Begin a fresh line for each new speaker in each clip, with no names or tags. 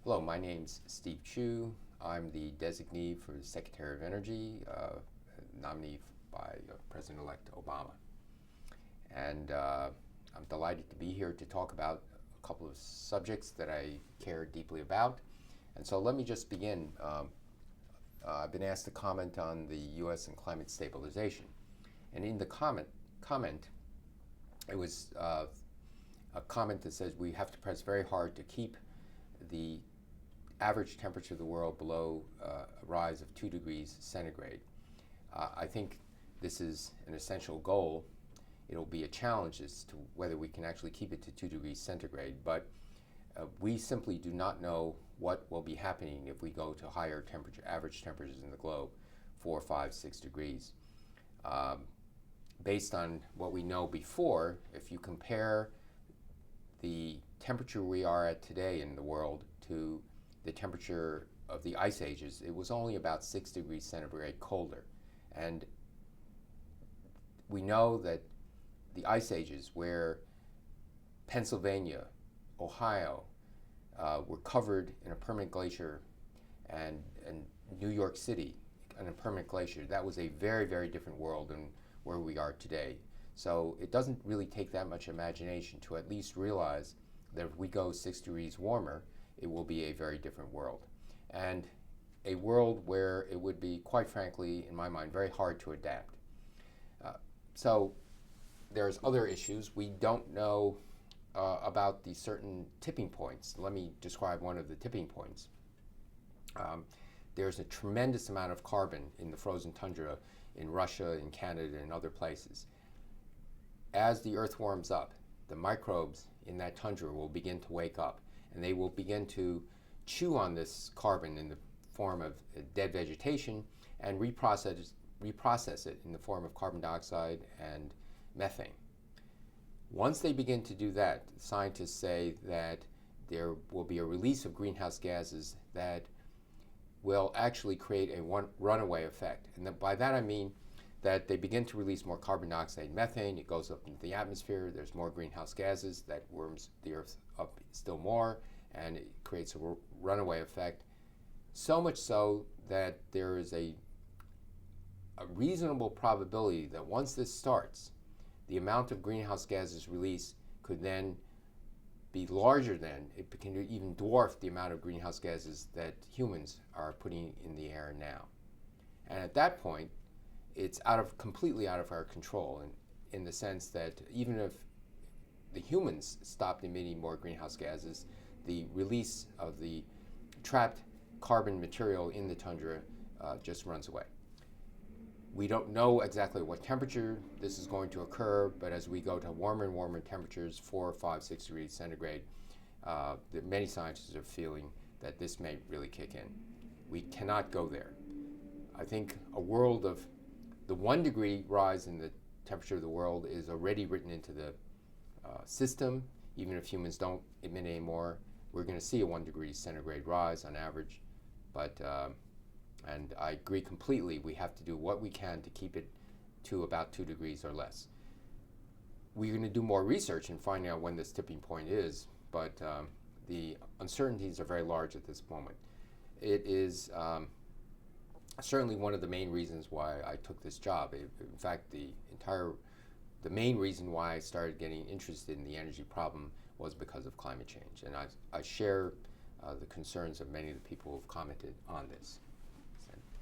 Hello, my name's Steve Chu. I'm the designee for the Secretary of Energy, nominee by President-elect Obama. And I'm delighted to be here to talk about a couple of subjects that I care deeply about. And so let me just begin. I've been asked to comment on the U.S. and climate stabilization. And in the comment it was a comment that says we have to press very hard to keep the average temperature of the world below a rise of 2 degrees centigrade. I think this is an essential goal. It'll be a challenge as to whether we can actually keep it to 2 degrees centigrade, but we simply do not know what will be happening if we go to higher average temperatures in the globe, 4, 5, 6 degrees. Based on what we know before, if you compare the temperature we are at today in the world to the temperature of the ice ages, it was only about 6 degrees centigrade colder. And we know that the ice ages where Pennsylvania, Ohio were covered in a permanent glacier, and New York City in a permanent glacier, that was a very, very different world than where we are today. So it doesn't really take that much imagination to at least realize that if we go 6 degrees warmer, it will be a very different world. And a world where it would be, quite frankly, in my mind, very hard to adapt. So there's other issues. We don't know about the certain tipping points. Let me describe one of the tipping points. There's a tremendous amount of carbon in the frozen tundra in Russia, in Canada, and other places. As the Earth warms up, the microbes in that tundra will begin to wake up, and they will begin to chew on this carbon in the form of dead vegetation and reprocess it in the form of carbon dioxide and methane. Once they begin to do that, scientists say that there will be a release of greenhouse gases that will actually create a runaway effect. And by that I mean that they begin to release more carbon dioxide and methane. It goes up into the atmosphere. There's more greenhouse gases that warms the Earth up still more, and it creates a runaway effect. So much so that there is a reasonable probability that once this starts, the amount of greenhouse gases released could then be larger than, it can even dwarf the amount of greenhouse gases that humans are putting in the air now. And at that point, it's completely out of our control, in the sense that even if the humans stopped emitting more greenhouse gases, the release of the trapped carbon material in the tundra just runs away. We don't know exactly what temperature this is going to occur, but as we go to warmer and warmer temperatures, 4, 5, 6 degrees centigrade, many scientists are feeling that this may really kick in. We cannot go there. I think a world of the 1 degree rise in the temperature of the world is already written into the system. Even if humans don't emit anymore, we're going to see a 1 degree centigrade rise on average. But and I agree completely, we have to do what we can to keep it to about 2 degrees or less. We're going to do more research in finding out when this tipping point is, but the uncertainties are very large at this moment. It is certainly one of the main reasons why I took this job. In fact, the main reason why I started getting interested in the energy problem was because of climate change. And I share the concerns of many of the people who have commented on this.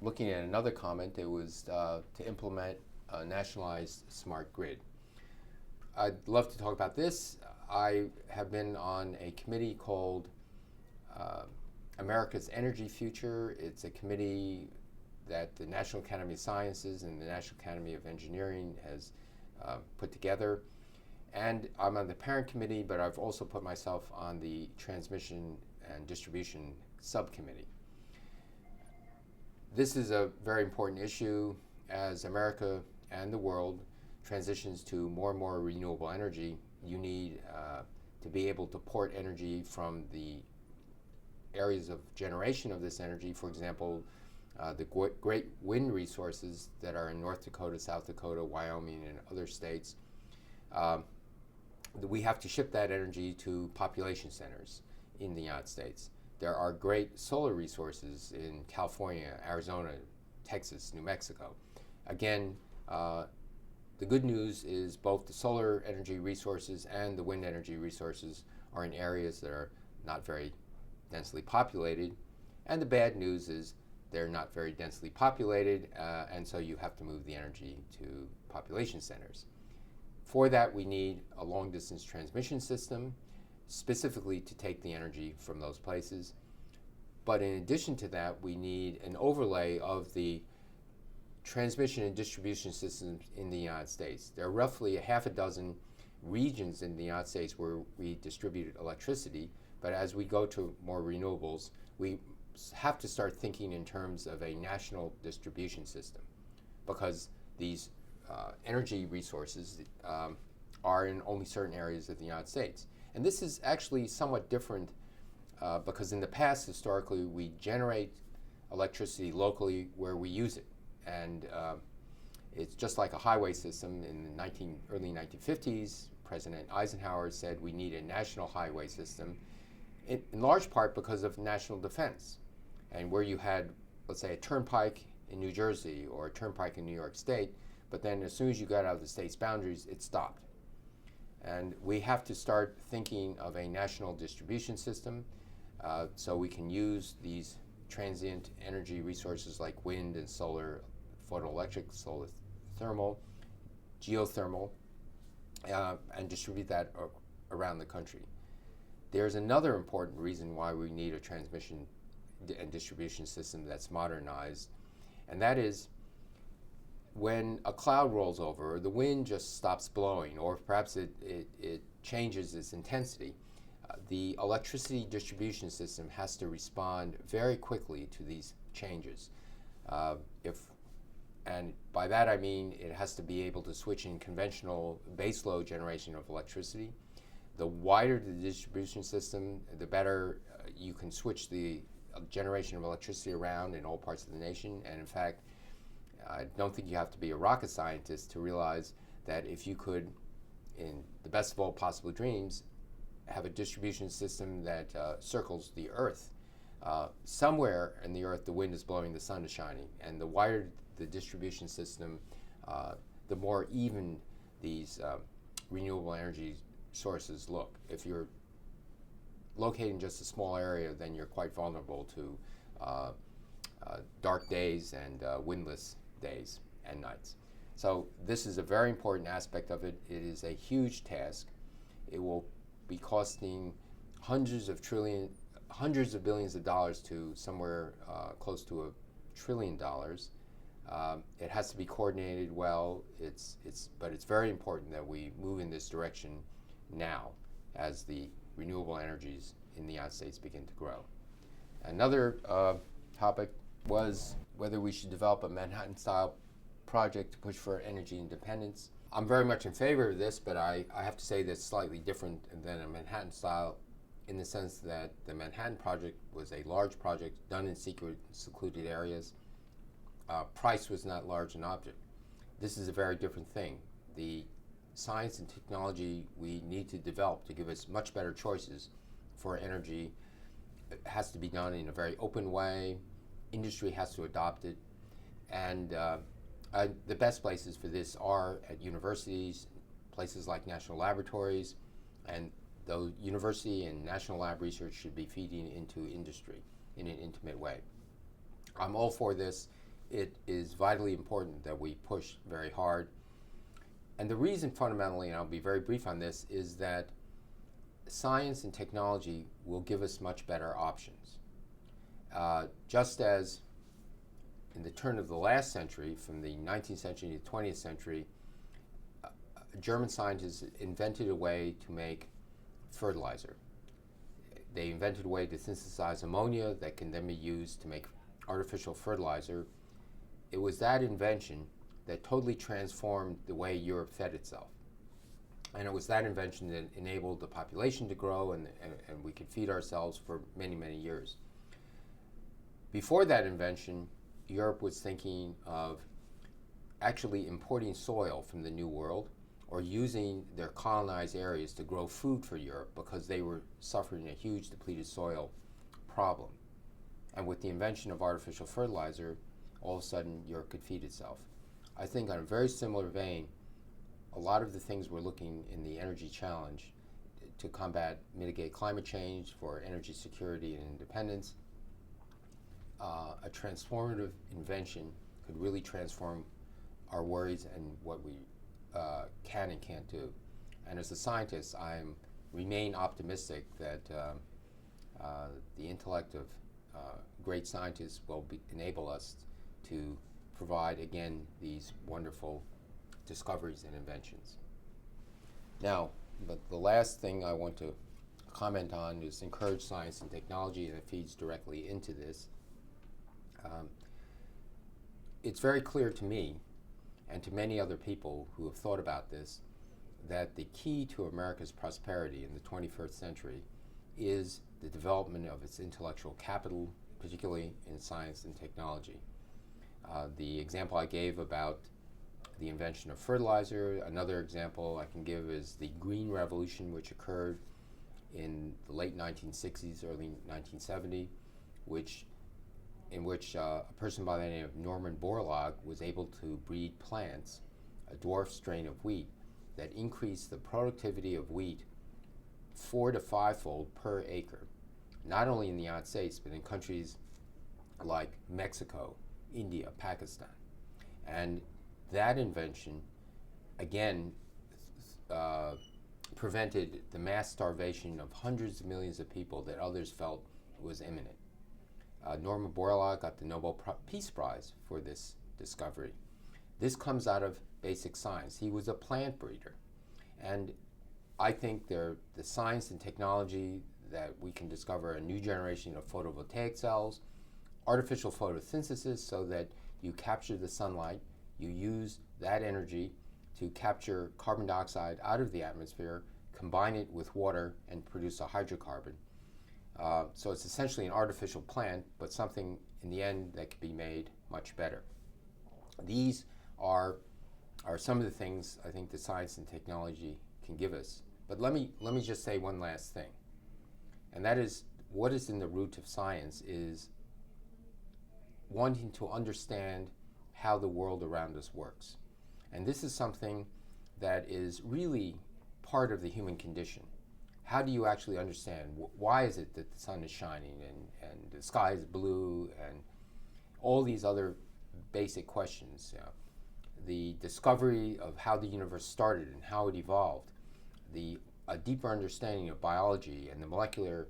Looking at another comment, it was to implement a nationalized smart grid. I'd love to talk about this. I have been on a committee called America's Energy Future. It's a committee that the National Academy of Sciences and the National Academy of Engineering has put together. And I'm on the parent committee, but I've also put myself on the transmission and distribution subcommittee. This is a very important issue as America and the world transitions to more and more renewable energy. You need to be able to port energy from the areas of generation of this energy. For example, the great wind resources that are in North Dakota, South Dakota, Wyoming, and other states. We have to ship that energy to population centers in the United States. there are great solar resources in California, Arizona, Texas, New Mexico. Again, the good news is both the solar energy resources and the wind energy resources are in areas that are not very densely populated. And the bad news is they're not very densely populated, and so you have to move the energy to population centers. For that, we need a long-distance transmission system, specifically to take the energy from those places. But in addition to that, we need an overlay of the transmission and distribution systems in the United States. There are roughly a half a dozen regions in the United States where we distribute electricity, but as we go to more renewables, we have to start thinking in terms of a national distribution system, because these energy resources are in only certain areas of the United States. And this is actually somewhat different because in the past, historically, we generate electricity locally where we use it. And it's just like a highway system. In the early 1950s, President Eisenhower said we need a national highway system, in large part because of national defense. And where you had, let's say, a turnpike in New Jersey or a turnpike in New York State, but then as soon as you got out of the state's boundaries, it stopped. And we have to start thinking of a national distribution system so we can use these transient energy resources like wind and solar, photoelectric, solar thermal, geothermal, and distribute that around the country. There's another important reason why we need a transmission and distribution system that's modernized, and that is when a cloud rolls over, or the wind just stops blowing, or perhaps it changes its intensity, the electricity distribution system has to respond very quickly to these changes. And by that I mean it has to be able to switch in conventional baseload generation of electricity. The wider the distribution system, the better you can switch the generation of electricity around in all parts of the nation. And in fact, I don't think you have to be a rocket scientist to realize that if you could, in the best of all possible dreams, have a distribution system that circles the Earth, somewhere in the Earth the wind is blowing, the sun is shining, and the wider the distribution system, the more even these renewable energy sources look. If you're located in just a small area, then you're quite vulnerable to dark days and windless days and nights. So this is a very important aspect of it. It is a huge task. It will be costing hundreds of billions of dollars to somewhere close to $1 trillion. It has to be coordinated well. But it's very important that we move in this direction now as the renewable energies in the United States begin to grow. Another topic was whether we should develop a Manhattan-style project to push for energy independence. I'm very much in favor of this, but I have to say that's slightly different than a Manhattan-style in the sense that the Manhattan Project was a large project done in secluded areas. Price was not large an object. This is a very different thing. The science and technology we need to develop to give us much better choices for energy has to be done in a very open way. Industry has to adopt it, and the best places for this are at universities, places like national laboratories, and the university and national lab research should be feeding into industry in an intimate way. I'm all for this. It is vitally important that we push very hard. And the reason fundamentally, and I'll be very brief on this, is that science and technology will give us much better options. Just as in the turn of the last century, from the 19th century to the 20th century, German scientists invented a way to make fertilizer. They invented a way to synthesize ammonia that can then be used to make artificial fertilizer. It was that invention that totally transformed the way Europe fed itself. And it was that invention that enabled the population to grow and we could feed ourselves for many, many years. Before that invention, Europe was thinking of actually importing soil from the New World or using their colonized areas to grow food for Europe because they were suffering a huge depleted soil problem. And with the invention of artificial fertilizer, all of a sudden Europe could feed itself. I think on a very similar vein, a lot of the things we're looking in the energy challenge to mitigate climate change, for energy security and independence, a transformative invention could really transform our worries and what we can and can't do. And as a scientist, I remain optimistic that the intellect of great scientists will enable us to provide, again, these wonderful discoveries and inventions. Now, but the last thing I want to comment on is encourage science and technology, and it feeds directly into this. It's very clear to me, and to many other people who have thought about this, that the key to America's prosperity in the 21st century is the development of its intellectual capital, particularly in science and technology. The example I gave about the invention of fertilizer, another example I can give is the Green Revolution, which occurred in the late 1960s, early 1970, in which a person by the name of Norman Borlaug was able to breed plants, a dwarf strain of wheat, that increased the productivity of wheat 4 to 5-fold per acre, not only in the United States, but in countries like Mexico, India, Pakistan. And that invention, again, prevented the mass starvation of hundreds of millions of people that others felt was imminent. Norman Borlaug got the Nobel Peace Prize for this discovery. This comes out of basic science. He was a plant breeder. And I think the science and technology that we can discover a new generation of photovoltaic cells, artificial photosynthesis so that you capture the sunlight, you use that energy to capture carbon dioxide out of the atmosphere, combine it with water, and produce a hydrocarbon. So it's essentially an artificial plant, but something in the end that can be made much better. These are some of the things I think that science and technology can give us. But let me just say one last thing, and that is what is in the root of science is wanting to understand how the world around us works. And this is something that is really part of the human condition. How do you actually understand why is it that the sun is shining and the sky is blue and all these other basic questions? The discovery of how the universe started and how it evolved, a deeper understanding of biology and the molecular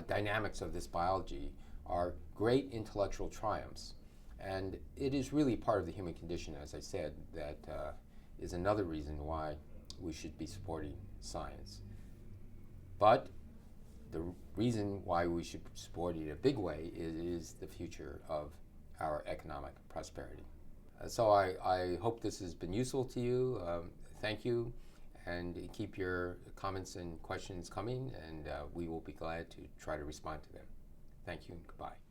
dynamics of this biology are great intellectual triumphs. And it is really part of the human condition, as I said, that is another reason why we should be supporting science. But the reason why we should support it in a big way is the future of our economic prosperity. So I hope this has been useful to you. Thank you, and keep your comments and questions coming, and we will be glad to try to respond to them. Thank you and goodbye.